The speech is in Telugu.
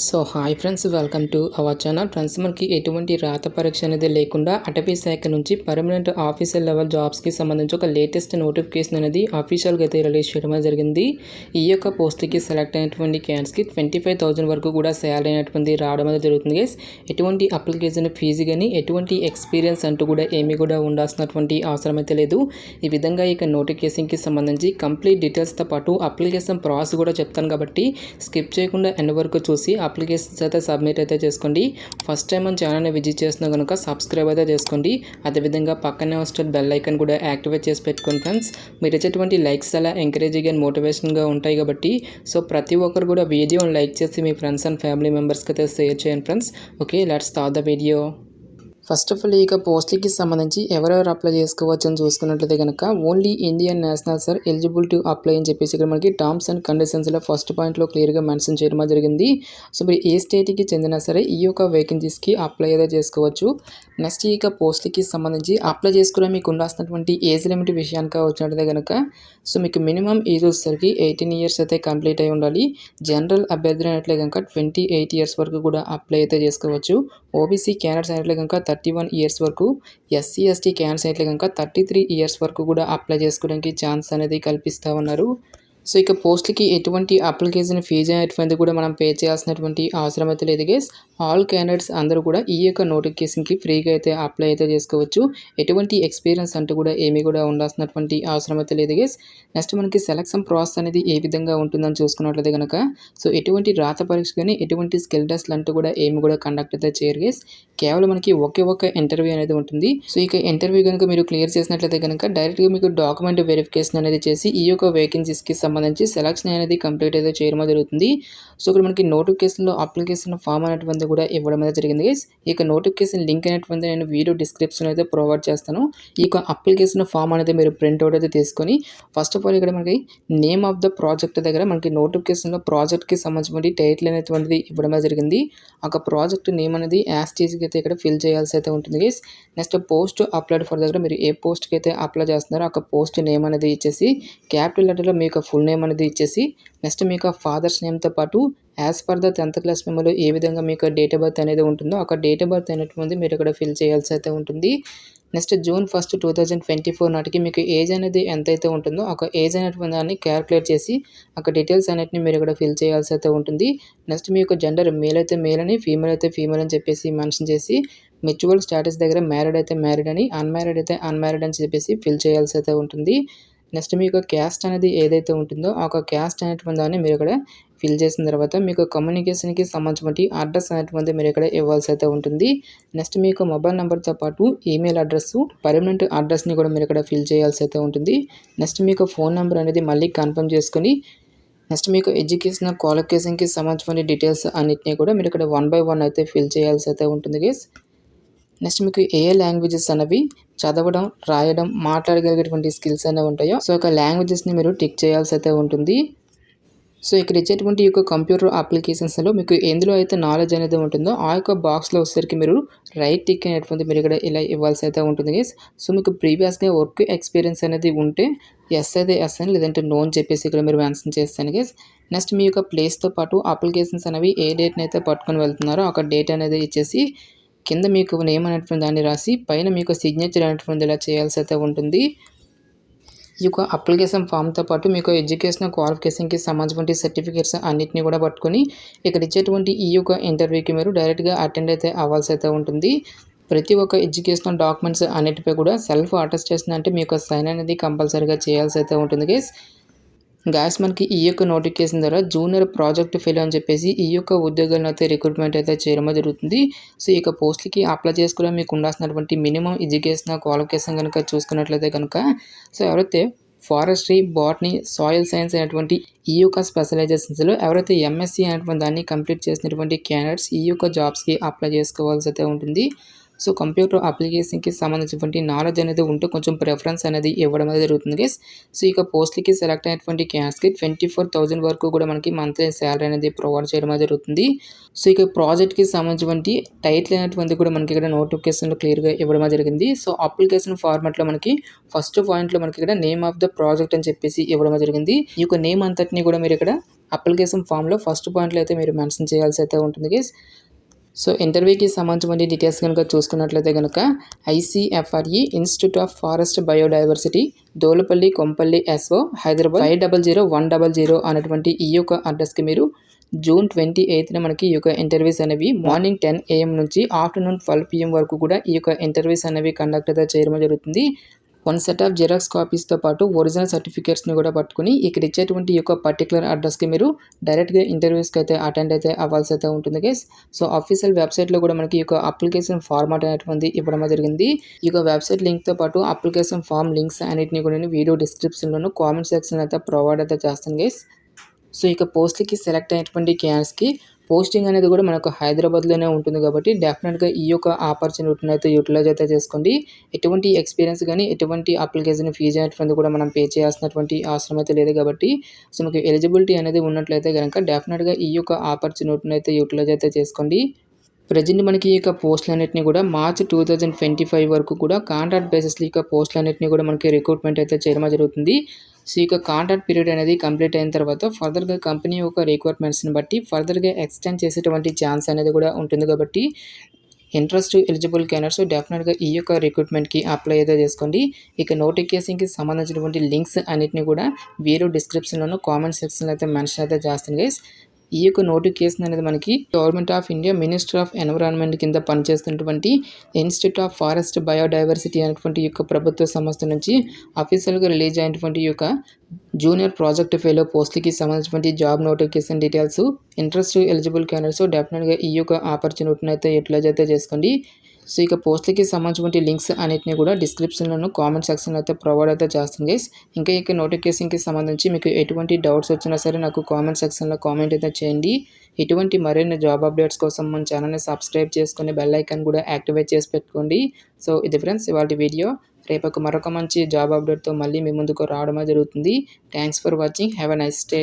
So hi friends, welcome to our channel. Friends, మనకి ఎటువంటి రాత పరీక్ష అనేది లేకుండా అటవీ శాఖ నుంచి పర్మనెంట్ ఆఫీసర్ లెవెల్ జాబ్స్కి సంబంధించి ఒక లేటెస్ట్ నోటిఫికేషన్ అనేది అఫీషియల్గా అయితే రిలీజ్ చేయడం జరిగింది. ఈ యొక్క పోస్ట్కి సెలెక్ట్ అయినటువంటి క్యాండిడేట్స్కి 25,000 వరకు కూడా శాలరీ అనేటువంటి రావడం అనేది జరుగుతుంది గైస్. ఎటువంటి అప్లికేషన్ ఫీజు కానీ ఎటువంటి ఎక్స్పీరియన్స్ అంటూ కూడా ఏమీ కూడా ఉండాల్సినటువంటి అవసరం అయితే లేదు. ఈ విధంగా ఇక నోటిఫికేషన్కి సంబంధించి కంప్లీట్ డీటెయిల్స్తో పాటు అప్లికేషన్ ప్రాసెస్ కూడా చెప్తాను కాబట్టి స్కిప్ చేయకుండా ఎండ్ వరకు చూసి అప్లికేషన్స్ అయితే సబ్మిట్ అయితే చేసుకోండి. ఫస్ట్ టైం మన ఛానల్ని విజిట్ చేస్తున్నా కనుక సబ్స్క్రైబ్ అయితే చేసుకోండి. అదేవిధంగా పక్కనే వస్తే బెల్ ఐకాన్ కూడా యాక్టివేట్ చేసి పెట్టుకోండి ఫ్రెండ్స్. మీరు ఇచ్చేటువంటి లైక్స్ అలా ఎంకరేజింగ్ అండ్ మోటివేషన్గా ఉంటాయి కాబట్టి సో ప్రతి ఒక్కరు కూడా వీడియోని లైక్ చేసి మీ ఫ్రెండ్స్ అండ్ ఫ్యామిలీ మెంబర్స్కి అయితే షేర్ చేయండి friends. Okay, let's start the video. First of all ఇక పోస్ట్కి సంబంధించి ఎవరెవరు అప్లై చేసుకోవచ్చు అని చూసుకున్నట్లయితే కనుక only Indian nationals are eligible to apply అని చెప్పేసి ఇక్కడ మనకి టర్మ్స్ అండ్ కండిషన్స్లో ఫస్ట్ పాయింట్లో క్లియర్గా మెన్షన్ చేయడం జరిగింది. సో మీరు ఏ స్టేట్కి చెందినా సరే ఈ యొక్క వేకెన్సీస్కి అప్లై అయితే చేసుకోవచ్చు. నెక్స్ట్ ఇక పోస్ట్కి సంబంధించి అప్లై చేసుకునే మీకు ఉండాల్సినటువంటి ఏజ్ లిమిట్ విషయానికి వచ్చినట్లయితే కనుక సో మీకు మినిమం ఏజ్ వచ్చేసరికి 18 ఇయర్స్ అయితే కంప్లీట్ అయి ఉండాలి. జనరల్ అభ్యర్థులు అయినట్లయితే కనుక 28 ఇయర్స్ వరకు కూడా అప్లై అయితే చేసుకోవచ్చు. ఓబీసీ క్యాండిడేట్స్ అయినట్లయితే కనుక 31 ఇయర్స్ వరకు, ఎస్సీ ఎస్టీ క్యాండిడేట్స్ అయితే కనుక 33 ఇయర్స్ వరకు కూడా అప్లై చేసుకోవడానికి ఛాన్స్ అనేది కల్పిస్తూ ఉన్నారు. సో ఇక పోస్ట్కి ఎటువంటి అప్లికేషన్ ఫీజు అనేటువంటి కూడా మనం పే చేయాల్సినటువంటి అవసరం అయితే లేదు గైస్. ఆల్ క్యాండిడేట్స్ అందరూ కూడా ఈ యొక్క నోటిఫికేషన్కి ఫ్రీగా అయితే అప్లై అయితే చేసుకోవచ్చు. ఎటువంటి ఎక్స్పీరియన్స్ అంటూ కూడా ఏమీ కూడా ఉండాల్సినటువంటి అవసరం అయితే లేదు గైస్. నెక్స్ట్ మనకి సెలక్షన్ ప్రాసెస్ అనేది ఏ విధంగా ఉంటుందని చూసుకున్నట్లయితే కనుక సో ఎటువంటి రాత పరీక్ష కానీ ఎటువంటి స్కిల్ టెస్ట్లు అంటూ కూడా ఏమి కూడా కండక్ట్ అయితే చేయరు గైస్. కేవలం మనకి ఒకే ఒక ఇంటర్వ్యూ అనేది ఉంటుంది. సో ఇక ఇంటర్వ్యూ కనుక మీరు క్లియర్ చేసినట్లయితే కనుక డైరెక్ట్గా మీకు డాక్యుమెంట్ వెరిఫికేషన్ అనేది చేసి ఈ యొక్క వేకెన్సీస్కి సంబంధించి సెలక్షన్ అనేది కంప్లీట్ అయితే చేయడం జరుగుతుంది. సో ఇక్కడ మనకి నోటిఫికేషన్లో అప్లికేషన్ ఫామ్ అనేటువంటి కూడా ఇవ్వడం అయితే జరిగింది గైస్. ఇక నోటిఫికేషన్ లింక్ అనేటువంటి నేను వీడియో డిస్క్రిప్షన్ అయితే ప్రొవైడ్ చేస్తాను. ఈ యొక్క అప్లికేషన్ ఫామ్ అనేది మీరు ప్రింట్అవుట్ అయితే తీసుకొని ఫస్ట్ ఆఫ్ ఆల్ ఇక్కడ మనకి నేమ్ ఆఫ్ ద ప్రాజెక్ట్ దగ్గర మనకి నోటిఫికేషన్లో ప్రాజెక్ట్కి సంబంధించిన టైటిల్ అనేటువంటిది ఇవ్వడం జరిగింది. ఒక ప్రాజెక్ట్ నేమ్ అనేది యాస్టీజ్కి అయితే ఇక్కడ ఫిల్ చేయాల్సి అయితే ఉంటుంది guys. Next post applied for దగ్గర మీరు ఏ పోస్ట్కి అయితే అప్లై చేస్తున్నారో ఒక పోస్ట్ నేమ్ అనేది ఇచ్చేసి క్యాపిటల్ లెటర్లో మీ యొక్క ఫుల్ నేమ్ అనేది ఇచ్చేసి నెక్స్ట్ మీ యొక్క ఫాదర్స్ నేమ్తో పాటు as per the 10th class మెమోలో ఏ విధంగా మీకు డేట్ ఆఫ్ బర్త్ అనేది ఉంటుందో ఒక డేట్ ఆఫ్ బర్త్ అనేటువంటి మీరు ఇక్కడ ఫిల్ చేయాల్సి అయితే ఉంటుంది. నెక్స్ట్ June 1, 2024 నాటికి మీకు ఏజ్ అనేది ఎంతైతే ఉంటుందో ఒక ఏజ్ అనేటువంటి దాన్ని క్యాలిక్యులేట్ చేసి ఒక డీటెయిల్స్ అనేటిని మీరు ఇక్కడ ఫిల్ చేయాల్సి అయితే ఉంటుంది. నెక్స్ట్ మీ యొక్క జెండర్ మేల్ అయితే మేల్ అని, ఫీమేల్ అయితే ఫీమేల్ అని చెప్పేసి మెన్షన్ చేసి మ్యూచువల్ స్టేటస్ దగ్గర మ్యారీడ్ అయితే మ్యారీడ్ అని, అన్మ్యారీడ్ అయితే అన్మ్యారీడ్ అని చెప్పేసి ఫిల్ చేయాల్సి అయితే ఉంటుంది. నెక్స్ట్ మీకు క్యాస్ట్ అనేది ఏదైతే ఉంటుందో ఒక క్యాస్ట్ అనేటువంటి దాన్ని మీరు ఇక్కడ ఫిల్ చేసిన తర్వాత మీకు కమ్యూనికేషన్కి సంబంధించిన అడ్రస్ అనేటువంటి మీరు ఇక్కడ ఇవ్వాల్సి అయితే ఉంటుంది. నెక్స్ట్ మీకు మొబైల్ నెంబర్తో పాటు ఈమెయిల్ అడ్రస్, పర్మనెంట్ అడ్రస్ని కూడా మీరు ఇక్కడ ఫిల్ చేయాల్సి అయితే ఉంటుంది. నెక్స్ట్ మీకు ఫోన్ నెంబర్ అనేది మళ్ళీ కన్ఫర్మ్ చేసుకొని నెక్స్ట్ మీకు ఎడ్యుకేషన్ క్వాలిఫికేషన్కి సంబంధించిన డీటెయిల్స్ అన్నింటినీ కూడా మీరు ఇక్కడ 1 by 1 అయితే ఫిల్ చేయాల్సి అయితే ఉంటుంది గైస్. నెక్స్ట్ మీకు ఏ లాంగ్వేజెస్ అనేవి చదవడం, రాయడం, మాట్లాడగలిగేటువంటి స్కిల్స్ అనేవి ఉంటాయో సో ఒక లాంగ్వేజెస్ని మీరు టిక్ చేయాల్సి అయితే ఉంటుంది. సో ఇక్కడ ఇచ్చేటువంటి ఈ యొక్క కంప్యూటర్ అప్లికేషన్స్లో మీకు ఎందులో అయితే నాలెడ్జ్ అనేది ఉంటుందో ఆ యొక్క బాక్స్లో వచ్చేసరికి మీరు రైట్ టిక్ అనేటువంటి మీరు ఇక్కడ ఇలా ఇవ్వాల్సి అయితే ఉంటుంది గైస్. సో మీకు ప్రీవియస్గా వర్క్ ఎక్స్పీరియన్స్ అనేది ఉంటే ఎస్ అయితే ఎస్ అని, లేదంటే నో అని చెప్పేసి ఇక్కడ మీరు మెన్షన్ చేస్తాను గైస్. నెక్స్ట్ మీ యొక్క ప్లేస్తో పాటు అప్లికేషన్స్ అనేవి ఏ డేట్ని అయితే పట్టుకొని వెళ్తున్నారో ఒక డేట్ అనేది ఇచ్చేసి కింద మీకు నేమ్ అనేటువంటి దాన్ని రాసి పైన మీకు సిగ్నేచర్ అనేటువంటి ఇలా చేయాల్సి అయితే ఉంటుంది. ఈ యొక్క అప్లికేషన్ ఫామ్తో పాటు మీకు ఎడ్యుకేషనల్ క్వాలిఫికేషన్కి సంబంధించిన సర్టిఫికేట్స్ అన్నింటినీ కూడా పట్టుకొని ఇక్కడ ఇచ్చేటువంటి ఈ యొక్క ఇంటర్వ్యూకి మీరు డైరెక్ట్గా అటెండ్ అయితే అవ్వాల్సి అయితే ఉంటుంది. ప్రతి ఒక్క ఎడ్యుకేషనల్ డాక్యుమెంట్స్ అన్నిటిపై కూడా సెల్ఫ్ అటెస్టేషన్ అంటే మీకు సైన్ అనేది కంపల్సరీగా చేయాల్సి అయితే ఉంటుంది గైస్. గాయస్ మనకి ఈ యొక్క నోటిఫికేషన్ ద్వారా జూనియర్ ప్రాజెక్ట్ ఫెయిల్ అని చెప్పేసి ఈ యొక్క ఉద్యోగాలను అయితే రిక్రూట్మెంట్ అయితే చేయడం జరుగుతుంది. సో ఈ యొక్క పోస్ట్కి అప్లై చేసుకోవడం మీకు ఉండాల్సినటువంటి మినిమం ఎడ్యుకేషన్ క్వాలిఫికేషన్ కనుక చూసుకున్నట్లయితే కనుక సో ఎవరైతే ఫారెస్ట్రీ, బాటనీ, సాయిల్ సైన్స్ అనేటువంటి ఈ యొక్క స్పెషలైజేషన్స్లో ఎవరైతే ఎంఎస్సీ అనేటువంటి దాన్ని కంప్లీట్ చేసినటువంటి క్యాండిడేట్స్ ఈ యొక్క జాబ్స్కి అప్లై చేసుకోవాల్సి అయితే ఉంటుంది. సో కంప్యూటర్ అప్లికేషన్కి సంబంధించినటువంటి నాలెడ్జ్ అనేది ఉంటే కొంచెం ప్రిఫరెన్స్ అనేది ఇవ్వడం అనేది జరుగుతుంది గైస్. సో ఇక పోస్ట్లకి సెలెక్ట్ అయినటువంటి క్యాండిడేట్స్కి 24,000 వరకు కూడా మనకి మంత్లీ శాలరీ అనేది ప్రొవైడ్ చేయడం అనేది జరుగుతుంది. సో ఇక ప్రాజెక్ట్కి సంబంధించినటువంటి టైటిల్ అనేటువంటి కూడా మనకి ఇక్కడ నోటిఫికేషన్లో క్లియర్గా ఇవ్వడం జరిగింది. సో అప్లికేషన్ ఫార్మాట్లో మనకి ఫస్ట్ పాయింట్లో మనకి ఇక్కడ నేమ్ ఆఫ్ ద ప్రాజెక్ట్ అని చెప్పేసి ఇవ్వడం జరిగింది. ఈ యొక్క నేమ్ అంతటిని కూడా మీరు ఇక్కడ అప్లికేషన్ ఫామ్లో ఫస్ట్ పాయింట్లో అయితే మీరు మెన్షన్ చేయాల్సి అయితే ఉంటుంది గైస్. సో ఇంటర్వ్యూకి సంబంధించిన డీటెయిల్స్ కనుక చూసుకున్నట్లయితే కనుక ICFRE institute of forest biodiversity Dolapalli Kompally SO Hyderabad 500100 అనేటువంటి ఈ యొక్క అడ్రస్కి మీరు జూన్ 28న మనకి ఈ యొక్క ఇంటర్వ్యూస్ అనేవి మార్నింగ్ 10 AM నుంచి ఆఫ్టర్నూన్ 12 PM వరకు కూడా ఈ యొక్క ఇంటర్వ్యూస్ అనేవి కండక్ట్ అయితే చేయడం జరుగుతుంది. 1 సెట్ ఆఫ్ జిరాక్స్ కాపీస్తో పాటు ఒరిజినల్ సర్టిఫికేట్స్ని కూడా పట్టుకుని ఇక్కడ ఇచ్చేటువంటి ఈ యొక్క పర్టికులర్ అడ్రస్కి మీరు డైరెక్ట్గా ఇంటర్వ్యూస్కి అయితే అటెండ్ అయితే అవ్వాల్సి అయితే ఉంటుంది గైస్. సో అఫీషియల్ వెబ్సైట్లో కూడా మనకి ఈ యొక్క అప్లికేషన్ ఫార్మాట్ అనేటువంటి ఇవ్వడం జరిగింది. ఈ యొక్క వెబ్సైట్ లింక్తో పాటు అప్లికేషన్ ఫామ్ లింక్స్ అన్నింటినీ కూడా నేను వీడియో డిస్క్రిప్షన్లోను కామెంట్ సెక్షన్ అయితే ప్రొవైడ్ అయితే చేస్తాను గైస్. సో ఇక పోస్ట్కి సెలెక్ట్ అయినటువంటి క్యాండిడేట్స్కి పోస్టింగ్ అనేది కూడా మనకు హైదరాబాద్లోనే ఉంటుంది కాబట్టి డెఫినెట్గా ఈ యొక్క ఆపర్చునిటీని అయితే యూటిలైజ్ అయితే చేసుకోండి. ఎటువంటి ఎక్స్పీరియన్స్ కానీ ఎటువంటి అప్లికేషన్ ఫీజు అనేటువంటి కూడా మనం పే చేయాల్సినటువంటి అవసరం అయితే లేదు కాబట్టి సో మీకు ఎలిజిబిలిటీ అనేది ఉన్నట్లయితే కనుక డెఫినెట్గా ఈ యొక్క ఆపర్చునిటీని అయితే యూటిలైజ్ అయితే చేసుకోండి. ప్రజెంట్ మనకి ఈ యొక్క పోస్టులన్నింటినీ కూడా మార్చ్ 2025 వరకు కూడా కాంట్రాక్ట్ బేసిస్లో ఈ యొక్క పోస్టులన్నింటినీ కూడా మనకి రిక్రూట్మెంట్ అయితే చేయడం జరుగుతుంది. సో ఈ యొక్క కాంట్రాక్ట్ పీరియడ్ అనేది కంప్లీట్ అయిన తర్వాత ఫర్దర్గా కంపెనీ యొక్క రిక్వైర్మెంట్స్ని బట్టి ఫర్దర్గా ఎక్స్టెండ్ చేసేటువంటి ఛాన్స్ అనేది కూడా ఉంటుంది కాబట్టి ఇంట్రెస్ట్ ఎలిజిబుల్ క్యాండిడేట్స్ డెఫినెట్గా ఈ యొక్క రిక్రూట్మెంట్కి అప్లై అయితే చేసుకోండి. ఇక నోటిఫికేషన్కి సంబంధించినటువంటి లింక్స్ అన్నింటినీ కూడా వీడియో డిస్క్రిప్షన్లోనూ కామెంట్ సెక్షన్లో అయితే మెన్షన్ అయితే చేస్తాను గైస్. ఈ యొక్క నోటిఫికేషన్ అనేది మనకి government of India minister of environment కింద పనిచేస్తున్నటువంటి ఇన్స్టిట్యూట్ ఆఫ్ ఫారెస్ట్ బయోడైవర్సిటీ అనేటువంటి యొక్క ప్రభుత్వ సంస్థ నుంచి అఫీషియల్గా రిలీజ్ అయినటువంటి ఈ యొక్క జూనియర్ ప్రాజెక్ట్ ఫెలో పోస్ట్లకి సంబంధించినటువంటి job notification details interest eligible candidates డెఫినెట్గా ఈ యొక్క ఆపర్చునిటీని అయితే యూటిలైజ్ అయితే చేసుకోండి. సో ఇక పోస్ట్లకి సంబంధించిన లింక్స్ అన్నిటిని కూడా డిస్క్రిప్షన్లోను కామెంట్ సెక్షన్లో అయితే ప్రొవైడ్ అయితే చేస్తాను గైస్. ఇంకా ఇక నోటిఫికేషన్కి సంబంధించి మీకు ఎటువంటి డౌట్స్ వచ్చినా సరే నాకు కామెంట్ సెక్షన్లో కామెంట్ అయితే చేయండి. ఇటువంటి మరిన్ని జాబ్ అప్డేట్స్ కోసం మన ఛానల్ని సబ్స్క్రైబ్ చేసుకుని బెల్ ఐకాన్ కూడా యాక్టివేట్ చేసి పెట్టుకోండి. సో ఇది ఫ్రెండ్స్ ఇవాళ వీడియో. రేపు మరొక మంచి జాబ్ అప్డేట్తో మళ్ళీ మీ ముందుకు రావడమే జరుగుతుంది. Thanks for watching. Have a nice day.